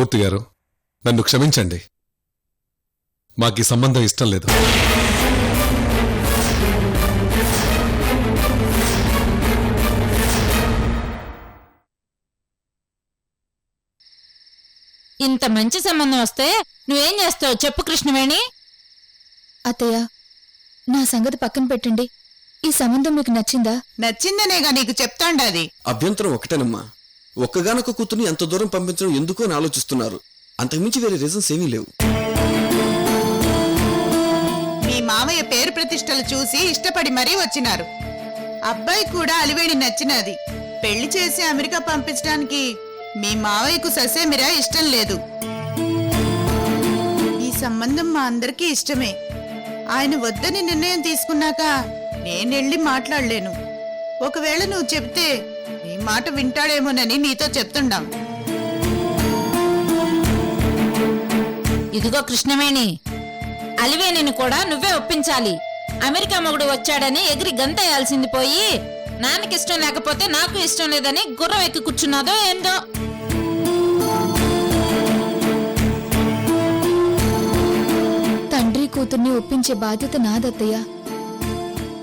మూర్తి గారు, నన్ను క్షమించండి. మాకీ సంబంధం ఇష్టం లేదు. ఇంత మంచి సంబంధం వస్తే నువ్వేం చేస్తావు చెప్పు కృష్ణవేణి. అత్తయ్య, నా సంగతి పక్కన పెట్టండి. ఈ సంబంధం మీకు నచ్చిందా? నచ్చిందనేగా నీకు చెప్తాండాది. అభ్యంతరం ఒకటేనమ్మా. ఒక్కగానొక్క కూతుర్ని ఎంత దూరం పంపించడం ఎందుకు అని ఆలోచిస్తున్నారు. అంతకుమించి వేరే రీజన్స్ ఏమీ లేవు. మీ మామయ్య పేరు ప్రతిష్టలు చూసి ఇష్టపడి మరీ వచ్చినారు. అబ్బాయి కూడా అలివేణి నచ్చినది. పెళ్లి చేసి అమెరికా పంపించడానికి మీ మావయ్యకు ససేమిరా ఇష్టం లేదు. ఈ సంబంధం మా అందరికీ ఇష్టమే. ఆయన వద్దని నిర్ణయం తీసుకున్నాక నేనెళ్ళి మాట్లాడలేను. ఒకవేళ నువ్వు చెప్తే నీ మాట వింటాడేమోనని నీతో చెప్తుండాం. ఇదిగో కృష్ణవేణి, అలివేణిని కూడా నువ్వే ఒప్పించాలి. అమెరికా మొగుడు వచ్చాడని ఎగిరి గంతేయాల్సింది పోయి నాన్నకి ఇష్టం లేకపోతే నాకు ఇష్టం లేదని గుర్రం ఎక్కి కూర్చున్నాదో ఏందో. తండ్రి కూతుర్ని ఒప్పించే బాధ్యత నాదత్తయ్య,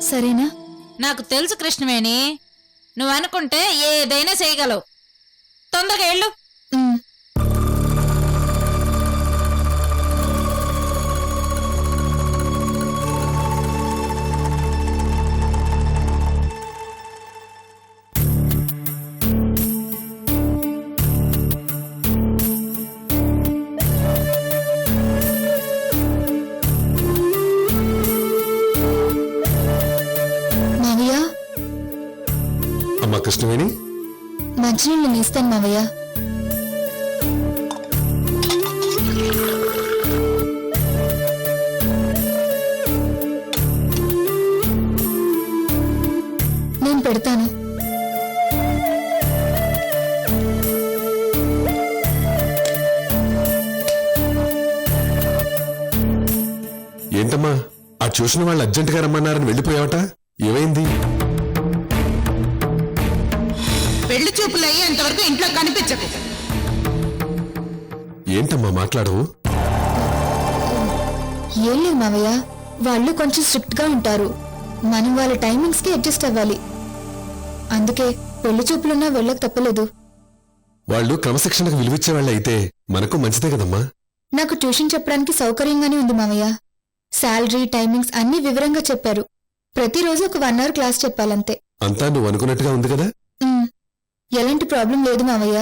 సరేనా? నాకు తెలుసు కృష్ణవేణి, నువ్వు అనుకుంటే ఏదైనా చేయగలవు. తొందరగా వెళ్ళు. అమ్మా కృష్ణవేణి, మంచినీళ్ళు నేస్తాను మావయ్య. నేను పెడతాను. ఏంటమ్మా ఆ ట్యూషన్ వాళ్ళు అర్జెంటుగా రమ్మన్నారని వెళ్ళిపోయావట, ఏమైంది? పెళ్లి చూపులు అయ్యేంతవరకు ఇంట్లో కనిపించకు. ఏంటమ్మా మాట్లాడవు? ఏం లేదు మావయ్య, వాళ్ళు కొంచెం స్ట్రిక్ట్ గా ఉంటారు. మనం వాళ్ళ టైమింగ్స్ కి అడ్జస్ట్ అవ్వాలి. అందుకే పెళ్లి చూపులున్నా వెళ్ళక తప్పలేదు. వాళ్ళు క్రమశిక్షణకు విలువిచ్చే వాళ్ళు అయితే మనకు మంచిదే కదమ్మా. నాకు ట్యూషన్ చెప్పడానికి సౌకర్యంగానే ఉంది మావయ్య. శాలరీ, టైమింగ్స్ అన్ని వివరంగా చెప్పారు. ప్రతిరోజు ఒక 1 అవర్ క్లాస్ చెప్పాలంతే. అంతా నువ్వు అనుకున్నట్టుగా ఉంది కదా? ఎలాంటి ప్రాబ్లం లేదు మావయ్య.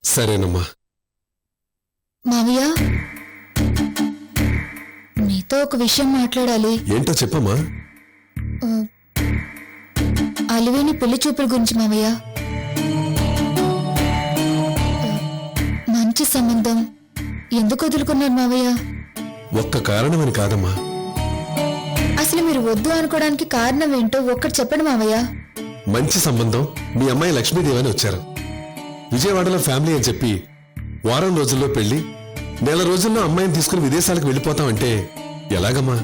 సరేనమ్మా. మావయ్య, మీతో ఒక విషయం మాట్లాడాలి. ఏంటో చెప్పమ్మా. అలివేణి పెళ్లి చూపుల గురించి మావయ్య. మంచి సంబంధం ఎందుకు వదులుకున్నారు మావయ్య? ఒక్క కారణమని కాదమ్మా. అసలు మీరు వద్దు అనుకోవడానికి కారణం ఏంటో ఒక్కటి చెప్పండి మావయ్య. మంచి సంబంధం, మీ అమ్మాయి లక్ష్మీదేవి అని వచ్చారు. విజయవాడలో ఫ్యామిలీ అని చెప్పి వారం రోజుల్లో పెళ్లి, నెల రోజుల్లో అమ్మాయిని తీసుకుని విదేశాలకు వెళ్ళిపోతామంటే ఎలాగమ్మా?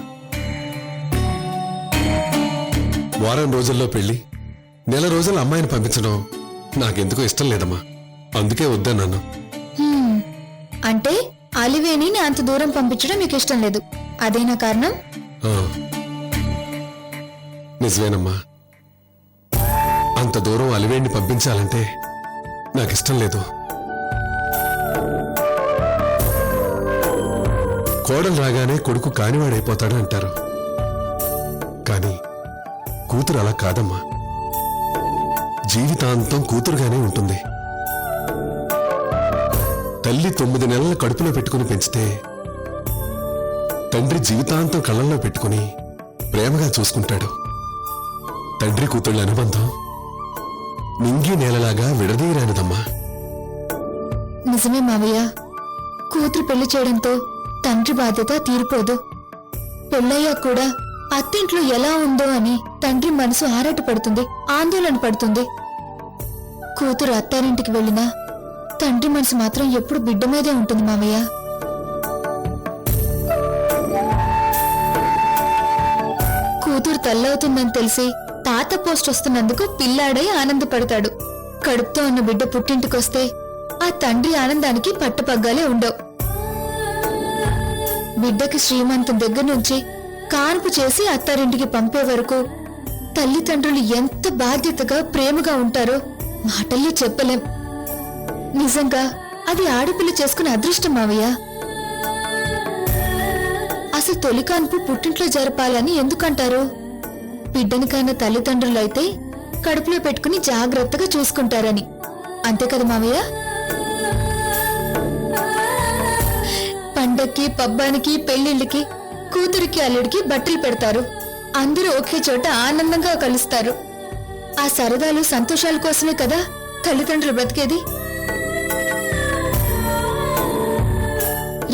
వారం రోజుల్లో పెళ్లి, నెల రోజుల్లో అమ్మాయిని పంపించడం నాకెందుకో ఇష్టం లేదమ్మా. అందుకే వద్దన్నాను. అంటే అలివేణిని అంత దూరం పంపించడం మీకు ఇష్టం లేదు, అదేనా కారణం? నిజమేనమ్మా. అంత దూరం అలివేణ్ణి పంపించాలంటే నాకిష్టం లేదు. కోడలు రాగానే కొడుకు కానివాడైపోతాడు అంటారు. కానీ కూతురు అలా కాదమ్మా. జీవితాంతం కూతురుగానే ఉంటుంది. తల్లి 9 నెలల కడుపులో పెట్టుకుని పెంచితే తండ్రి జీవితాంతం కళ్ళల్లో పెట్టుకుని ప్రేమగా చూసుకుంటాడు. తండ్రి కూతుళ్ళ అనుబంధం నింగి నేలలాగా విడదీయరానిదమ్మా. నిజమే మావయ్య, కూతురు పెళ్లి చేయడంతో తండ్రి బాధ్యత తీరిపోదు. పెళ్ళయ్యా కూడా అత్తింట్లో ఎలా ఉందో అని తండ్రి మనసు ఆరాట పడుతుంది, ఆందోళన పడుతుంది. కూతురు అత్తారింటికి వెళ్ళినా తండ్రి మనసు మాత్రం ఎప్పుడు బిడ్డ మీదే ఉంటుంది మావయ్య. కూతురు తల్లవుతుందని తెలిసి తాత పోస్ట్ వస్తున్నందుకు పిల్లాడై ఆనందపడతాడు. కడుపుతో ఉన్న బిడ్డ పుట్టింటికొస్తే ఆ తండ్రి ఆనందానికి పట్టుపగ్గాలే ఉండవు. బిడ్డకి శ్రీమంతం దగ్గర నుంచి కాన్పు చేసి అత్తారింటికి పంపే వరకు తల్లిదండ్రులు ఎంత బాధ్యతగా ప్రేమగా ఉంటారో మాటల్లో చెప్పలేం. నిజంగా అది ఆడపిల్ల చేసుకునే అదృష్టం మావయ్య. అసలు తొలి కాన్పు పుట్టింట్లో జరపాలని ఎందుకంటారు? బిడ్డని కన్నా తల్లిదండ్రులైతే కడుపులో పెట్టుకుని జాగ్రత్తగా చూసుకుంటారని. అంతే కదా మావయ్య? పండక్కి పబ్బానికి పెళ్లిళ్ళకి కూతురికి అల్లుడికి బట్టలు పెడతారు. అందరూ ఒకే చోట ఆనందంగా కలుస్తారు. ఆ సరదాలు సంతోషాల కోసమే కదా తల్లిదండ్రులు బ్రతికేది.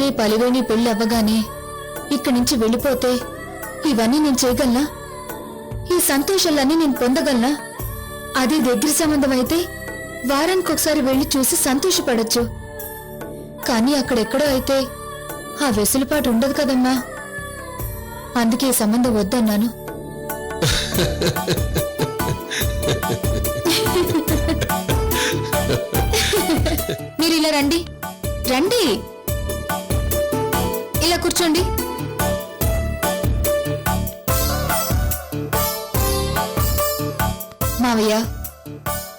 రేపు అలివేణి పెళ్లి అవ్వగానే ఇక్కడి నుంచి వెళ్ళిపోతే ఇవన్నీ నేను చేయగలనా? ఈ సంతోషాలన్నీ నేను పొందగలనా? అదే దగ్గర సంబంధం అయితే వారానికి ఒకసారి వెళ్లి చూసి సంతోషపడొచ్చు. కానీ అక్కడెక్కడో అయితే ఆ వెసులుపాటు ఉండదు కదమ్మా. అందుకే ఈ సంబంధం వద్దన్నాను. మీరు ఇలా రండి, రండి, ఇలా కూర్చోండి. మావయ్య,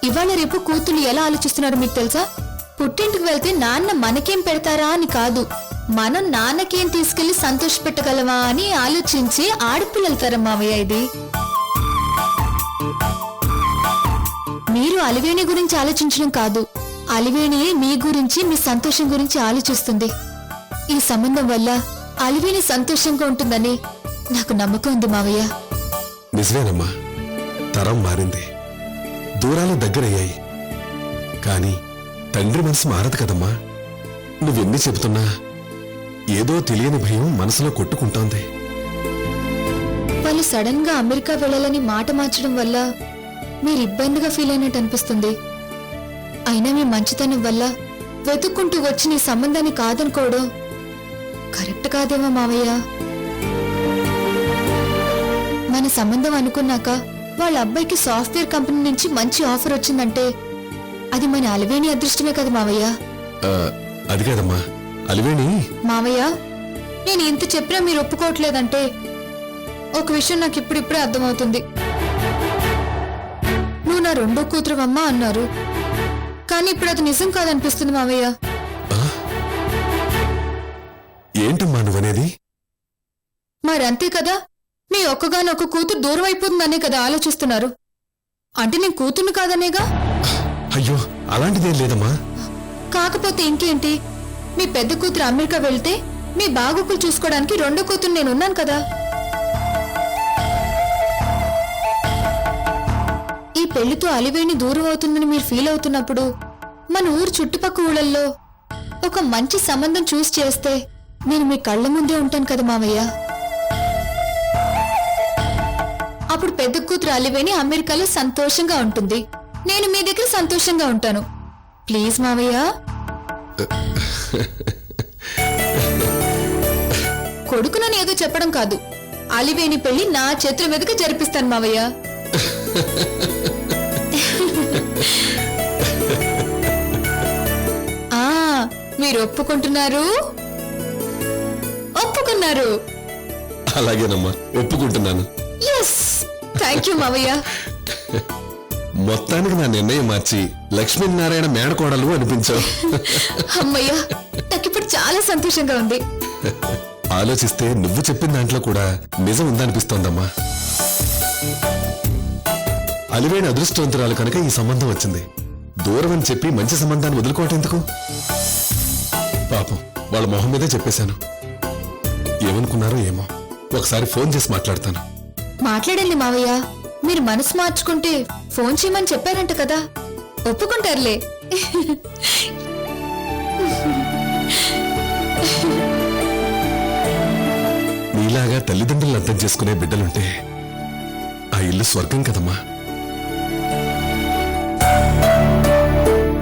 ఇవాళ రేపు కూతురు ఎలా ఆలోచిస్తున్నారో మీకు తెలుసా? పుట్టింటికి వెళ్తే నాన్న మనకేం పెడతారా అని కాదు, మనం నాన్నకేం తీసుకెళ్లి సంతోష పెట్టగలవా అని ఆలోచించి ఆడపిల్లల తరం మావయ్య ఇది. మీరు అలివేణి గురించి ఆలోచించడం కాదు, అలివేణియే మీ గురించి మీ సంతోషం గురించి ఆలోచిస్తుంది. ఈ సంబంధం వల్ల అలివేణి సంతోషంగా ఉంటుందని నాకు నమ్మకం ఉంది మావయ్య. నిజమేనమ్మా, తరం మారింది, దూరాలు దగ్గరయ్యాయి. కానీ తండ్రి మనసు మారదు కదమ్మా. నువ్వెన్ని చెబుతున్నా ఏదో తెలియని భయం మనసులో కొట్టుకుంటోంది. వాళ్ళు సడన్ గా అమెరికా వెళ్ళాలని మాట మార్చడం వల్ల మీరు ఇబ్బందిగా ఫీల్ అయినట్టు అనిపిస్తుంది. అయినా మీ మంచితనం వల్ల వెతుక్కుంటూ వచ్చి నీ సంబంధాన్ని కాదనుకోవడం కరెక్ట్ కాదేమో మావయ్య. మన సంబంధం అనుకున్నాక వాళ్ళ అబ్బాయికి సాఫ్ట్వేర్ కంపెనీ నుంచి మంచి ఆఫర్ వచ్చిందంటే అది మన అలివేణి అదృష్టమే కదా మావయ్య. అది కాదమ్మా, అలివేణి. మావయ్య, నేను ఇంత చెప్పినా మీరు ఒప్పుకోవట్లేదంటే ఒక విషయం నాకు ఇప్పుడిప్పుడే అర్థమవుతుంది. నువ్వు నా రెండో కూతురువమ్మా అన్నారు, కానీ ఇప్పుడు అది నిజం కాదనిపిస్తుంది మావయ్య. ఏంటమ్మా నువ్వనేది? మరంతే కదా, మీ ఒక్కగానొక్క కూతురు దూరం అయిపోతుందనే కదా ఆలోచిస్తున్నారు. అంటే నేను కూతుర్ని కాదనేగా? అయ్యో, అలాంటిదేం లేదమ్మా. కాకపోతే ఇంకేంటి, మీ పెద్ద కూతురు అమెరికా వెళ్తే మీ బాగోకులు చూసుకోవడానికి రెండో కూతురు నేనున్నాను కదా. ఈ పెళ్లితో అలివేణి దూరం అవుతుందని మీరు ఫీల్ అవుతున్నప్పుడు మన ఊరు చుట్టుపక్క ఊళ్ళల్లో ఒక మంచి సంబంధం చూసి చేస్తే నేను మీ కళ్ళ ముందే ఉంటాను కదా మావయ్య. అప్పుడు పెద్ద కూతురు అలివేణి అమెరికాలో సంతోషంగా ఉంటుంది, నేను మీ దగ్గర సంతోషంగా ఉంటాను. ప్లీజ్ మావయ్య. కొడుకునని ఏదో చెప్పడం కాదు, అలివేణి పెళ్లి నా చేతుల మీదుగా జరిపిస్తాను మావయ్య. మీరు ఒప్పుకుంటున్నారు? ఒప్పుకున్నారు? అలాగేనమ్మా, ఒప్పుకుంటున్నాను. ఎస్, థ్యాంక్ యూ మావయ్య. మొత్తానికి నా నిర్ణయం మార్చి లక్ష్మీనారాయణ మేనకోడలు అనిపించావు. అమ్మయ్యా, నాకిప్పుడు చాలా సంతోషంగా ఉంది. ఆలోచిస్తే నువ్వు చెప్పిన దాంట్లో కూడా నిజం ఉందనిపిస్తోందమ్మా. అలివేణి అదృష్టవంతురాలు కనుక ఈ సంబంధం వచ్చింది. దూరం అని చెప్పి మంచి సంబంధాన్ని వదులుకోవటం ఎందుకు? పాపం వాళ్ళ మొహం మీదే చెప్పేశాను. ఏమనుకున్నారో ఏమో, ఒకసారి ఫోన్ చేసి మాట్లాడతాను. మాట్లాడండి మావయ్య, మీరు మనసు మార్చుకుంటే ఫోన్ చేయమని చెప్పారంట కదా, ఒప్పుకుంటారులే. నీలాగా తల్లిదండ్రులు అర్థం చేసుకునే బిడ్డలుంటే ఆ ఇల్లు స్వర్గం కదమ్మా.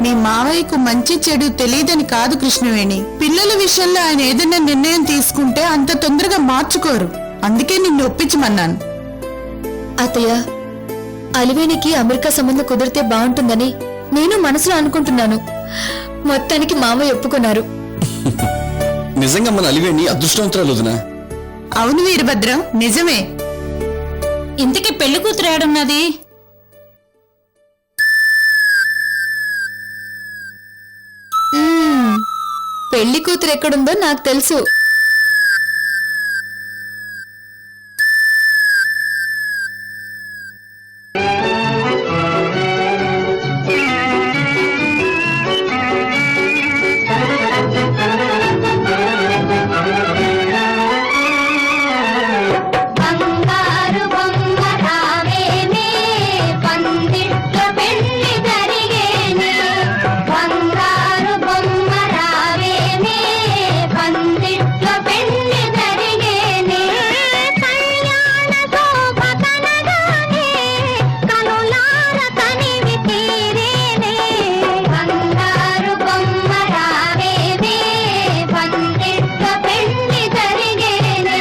మీ మావయ్యకు మంచి చెడు తెలియదని కాదు కృష్ణవేణి, పిల్లల విషయంలో ఆయన ఏదైనా నిర్ణయం తీసుకుంటే అంత తొందరగా మార్చుకోరు. అందుకే నిన్ను ఒప్పించమన్నాను. అత్తయ్య, అలివేణికి అమెరికా సంబంధం కుదిరితే బాగుంటుందని నేను మనసులో అనుకుంటున్నాను. మొత్తానికి మామయ్య ఒప్పుకున్నారు. నిజంగా మన అలివేణి అదృష్టవంతురాలు వదినా. అవును వీరభద్రం, నిజమే. ఇంతకీ పెళ్లి కూతురు ఏడున్నది? పెళ్లి కూతురు ఎక్కడుందో నాకు తెలుసు. బంగారు బొమ్మ రావేనే పందిట్ల పెళ్లి జరిగేనే బంగారు బొమ్మ రావేనే పందిట్ల పెళ్లి జరిగేనే కళ్యాణ శోభ కనగానే కనులార తనివి తీరేనే బంగారు బొమ్మ రావేనే పందిట్ల పెళ్లి జరిగేనే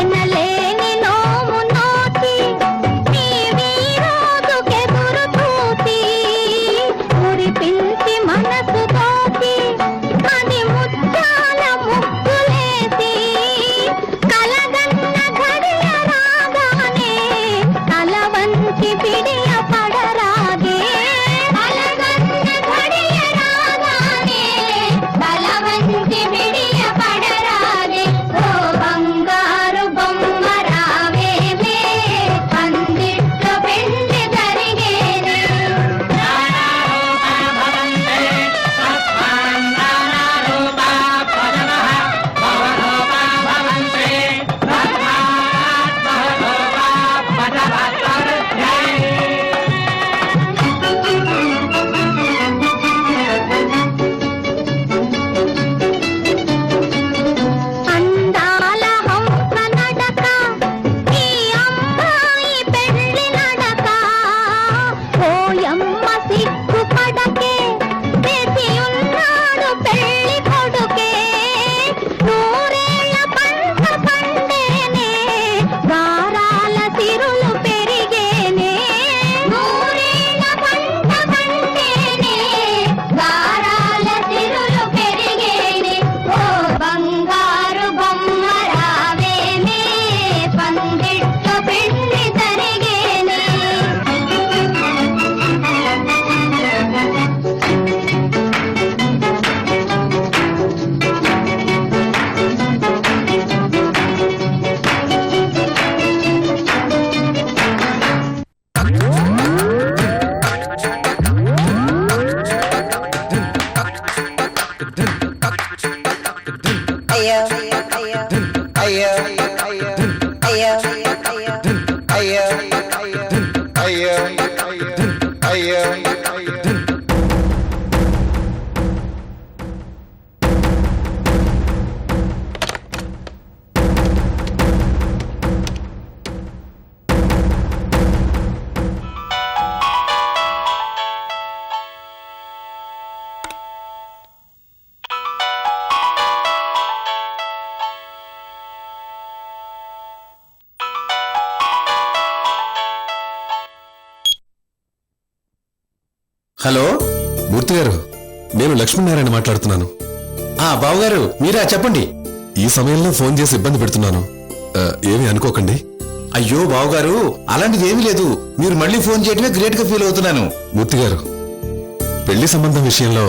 ఎనలేని నోము నోటి నీ వీరోదుకెదురు చూసి మురిపించి మనసు తోటి అది ముత్యాల ముగ్గులేసి కలగన్న ఘడియ రాగానే తల వంచి పిడియ పడరాగే కలగన్న ఘడియ రాగానే తల వంచి పిడియ పడరాగే ఓ బంగారు బొమ్మ రావేమే పందిట్లో పెళ్లి జరిగేనే అందాల హంస నడక ఈ అమ్మాయి పెళ్లి నడక ఓయమ్మ సిగ్గు పడకే చేసి ఉన్నాడు పెళ్లి కొడుకే నూరేళ్ల పంట పండేనే గారాల సిరులు పెరిగేనే నూరేళ్ల పంట పండేనే గారాల సిరులు పెరిగేనే ఓ బంగారు బొమ్మ రావేనే పందిట్లో పెళ్లి జరిగేనే హలో మూర్తి గారు, నేను లక్ష్మీనారాయణ మాట్లాడుతున్నాను. బావగారు, మీరా? చెప్పండి. ఈ సమయంలో ఫోన్ చేసి ఇబ్బంది పెడుతున్నాను, ఏమీ అనుకోకండి. అయ్యో బావగారు, అలాంటిది ఏమీ లేదు. మీరు మళ్ళీ ఫోన్ చేయడమే గ్రేట్ గా ఫీల్ అవుతున్నాను. మూర్తి గారు, పెళ్లి సంబంధం విషయంలో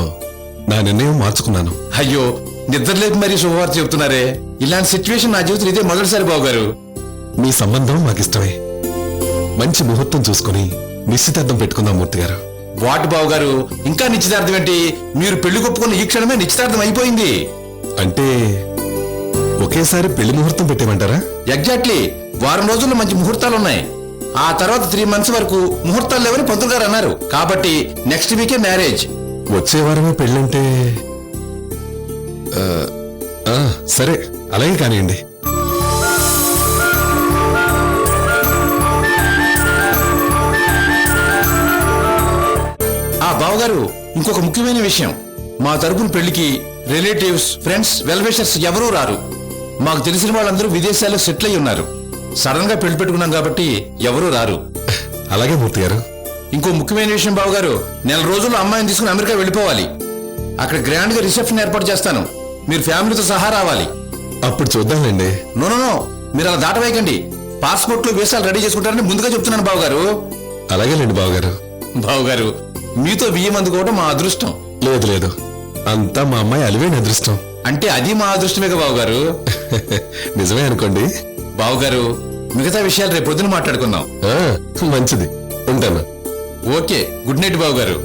నా నిర్ణయం మార్చుకున్నాను. అయ్యో, నిద్రలేపి మరీ శుభవార్త చెప్తున్నారే. ఇలాంటి సిచ్యువేషన్ నా జీవితం ఇదే మొదటిసారి బావగారు. మీ సంబంధం మాకిష్టమే. మంచి ముహూర్తం చూసుకుని నిశ్చితార్థం పెట్టుకుందాం మూర్తి గారు. వాట్ బావగారు, ఇంకా నిశ్చితార్థం ఏంటి? మీరు పెళ్లి కొప్పుకున్న ఈ క్షణమే నిశ్చితార్థం అయిపోయింది. అంటే ఒకేసారి పెళ్లి ముహూర్తం పెట్టేమంటారా? ఎగ్జాక్ట్లీ. వారం రోజుల్లో మంచి ముహూర్తాలున్నాయి. ఆ తర్వాత 3 months వరకు ముహూర్తాలు లేవని పంతులు గారు అన్నారు. కాబట్టి నెక్స్ట్ వీకే మ్యారేజ్. వచ్చే వారమే పెళ్ళంటే సరే, అలాగే కానివ్వండి. బావగారు ఇంకొక ముఖ్యమైన విషయం, మా తరపున పెళ్లికి రిలేటివ్స్, ఫ్రెండ్స్, వెల్విషర్స్ ఎవరూ రారు. మాకు తెలిసిన వాళ్ళందరూ విదేశాల్లో సెటిల్ అయి ఉన్నారు. సడన్ గా పెళ్లి పెట్టుకున్నాం కాబట్టి ఎవరూ రారు. అలాగే మూర్తి గారు. ఇంకో ముఖ్యమైన విషయం బావగారు, నెల రోజుల్లో అమ్మాయిని తీసుకుని అమెరికా వెళ్ళిపోవాలి. అక్కడ గ్రాండ్ గా రిసెప్షన్ ఏర్పాటు చేస్తాను. మీరు ఫ్యామిలీతో సహా రావాలి. అప్పుడు చూద్దాంలేండి. నో నో నో, మీరు అలా దాటవేయకండి. పాస్పోర్ట్లు వీసాలు రెడీ చేసుకుంటారని ముందుగా చెప్తున్నాను బావగారు. అలాగేలేండి బావగారు. బావగారు, మీతో బియ్యం అందుకోవడం మా అదృష్టం. లేదు లేదు, అంతా మా అమ్మాయి అలివేని అదృష్టం. అంటే అది మా అదృష్టమేగా బావగారు. నిజమే అనుకోండి. బావగారు, మిగతా విషయాలు రేపు పొద్దున మాట్లాడుకుందాం. ఆ, మంచిది, ఉంటాను. ఓకే, గుడ్ నైట్ బావగారు.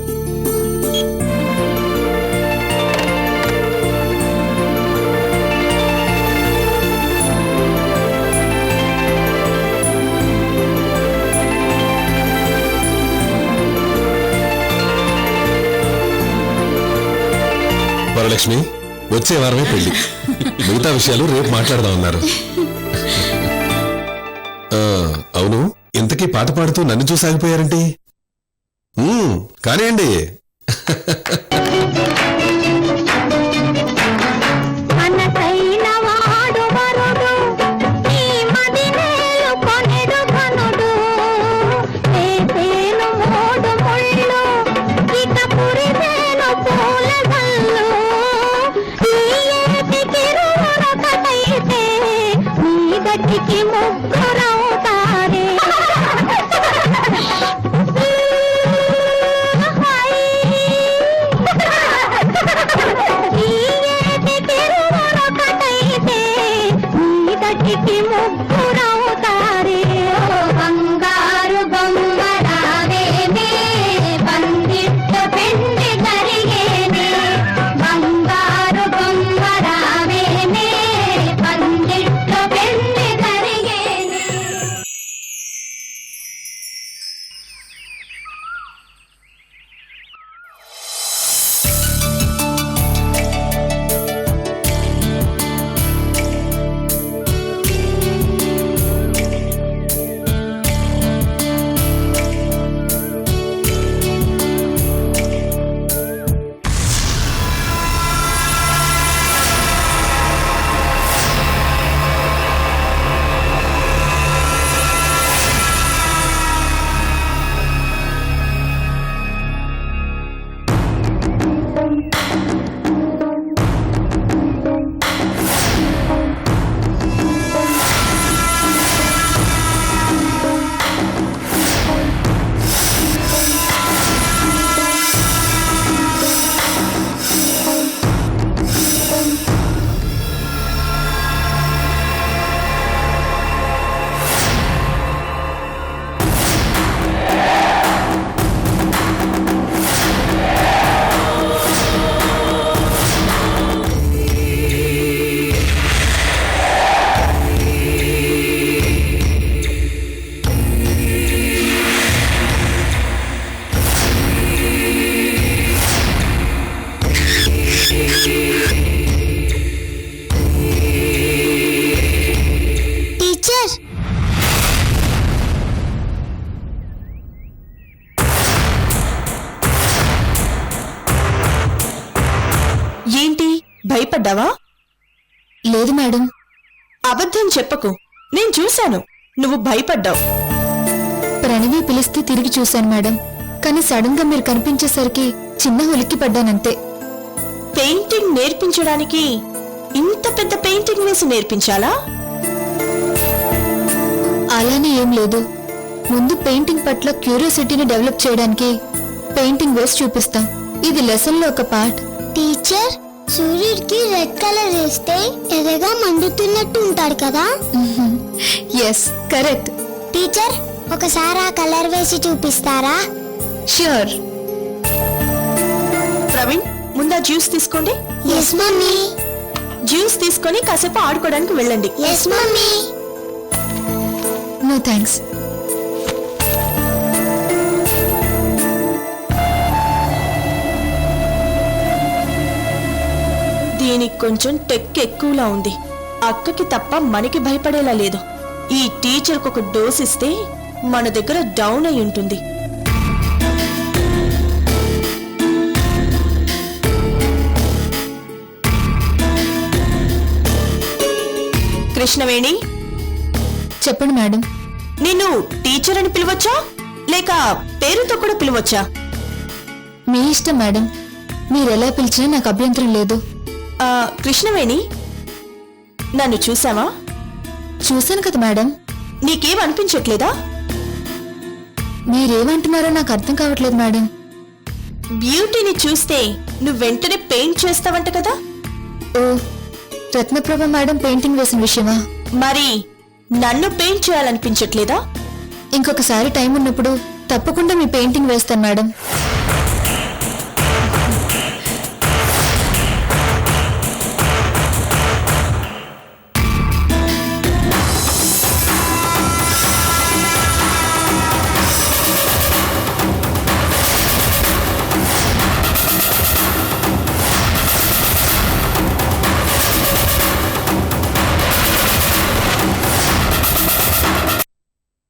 వరలక్ష్మి, వచ్చే వారమే పెళ్లి. మిగతా విషయాలు రేపు మాట్లాడదాం అన్నారు. అవును, ఇంతకీ పాట పాడుతూ నన్ను చూసి ఆగిపోయారంటే? కానివ్వండి. మనసైన వాడు వరుడు, ఈ మదినేలు కొనెడు కనుడు. వేసేను మోడు ముళ్ళు, ఇక పురిసేను పూల జల్లు. ఈ ఏటికిరువురొకటైతే నీ గట్టికి ముగ్గురవుతారే. ముగ్గురవుతారే. బంగారు బొమ్మరావేనే, బందిట్ట పెండి జరిగేనే. బంగారు బొమ్మరావేనే, బందిట్ట పెండి జరిగేనే. ఏంటి, భయపడ్డావా? లేదు మేడం. అబద్ధం చెప్పకు, నేను చూశాను, నువ్వు భయపడ్డావు. ప్రణవి పిలిస్తే తిరిగి చూశాను మేడం. కానీ సడన్ గా మీరు కనిపించేసరికి చిన్న ఉలిక్కి పడ్డానంతే. పెయింటింగ్ నేర్పించడానికి ఇంత పెద్ద పెయింటింగ్ వేసి నేర్పించాలా? అలానే ఏం లేదు. ముందు పెయింటింగ్ పట్ల క్యూరియాసిటీని డెవలప్ చేయడానికి పెయింటింగ్ వేసి చూపిస్తాం. ఇది లెసన్ లో ఒక పార్ట్. టీచర్, సూర్యుడికి రెడ్ కలర్ వేస్తే ఎర్రగా మండుతున్నట్టు ఉంటాడు కదా? Yes, correct. టీచర్, ఒకసారి ఆ కలర్ వేసి చూపిస్తారా? ష్యూర్. ప్రవీణ్, ముందా జ్యూస్ తీసుకోండి. Yes mummy. జ్యూస్ తీసుకొని కాసేపు ఆడుకోవడానికి వెళ్ళండి. Yes mummy. No thanks. దీనికి కొంచెం టెక్ ఎక్కువలా ఉంది. అక్కకి తప్ప మనకి భయపడేలా లేదు. ఈ టీచర్కి ఒక డోస్ ఇస్తే మన దగ్గర డౌన్ అయి ఉంటుంది. కృష్ణవేణి, చెప్పండి మేడం. నిన్ను టీచర్ అని పిలవచ్చా లేక పేరుతో కూడా పిలవచ్చా? మీ ఇష్టం మేడం. మీరెలా పిలిచినా నాకు అభ్యంతరం లేదు. కృష్ణవేణి, నన్ను చూసావా? చూశాను కదా మేడం. నీకేం అనిపించట్లేదా? మీరేమంటున్నారో నాకు అర్థం కావట్లేదు మేడం. బ్యూటీని చూస్తే నువ్వు వెంటనే పెయింట్ చేస్తావంట కదా? ఓ, రత్నప్రభ మేడం పెయింటింగ్ వేసిన విషయమా? మరి నన్ను పెయింట్ చేయాలనిపించట్లేదా? ఇంకొకసారి టైం ఉన్నప్పుడు తప్పకుండా మీ పెయింటింగ్ వేస్తాను మేడం.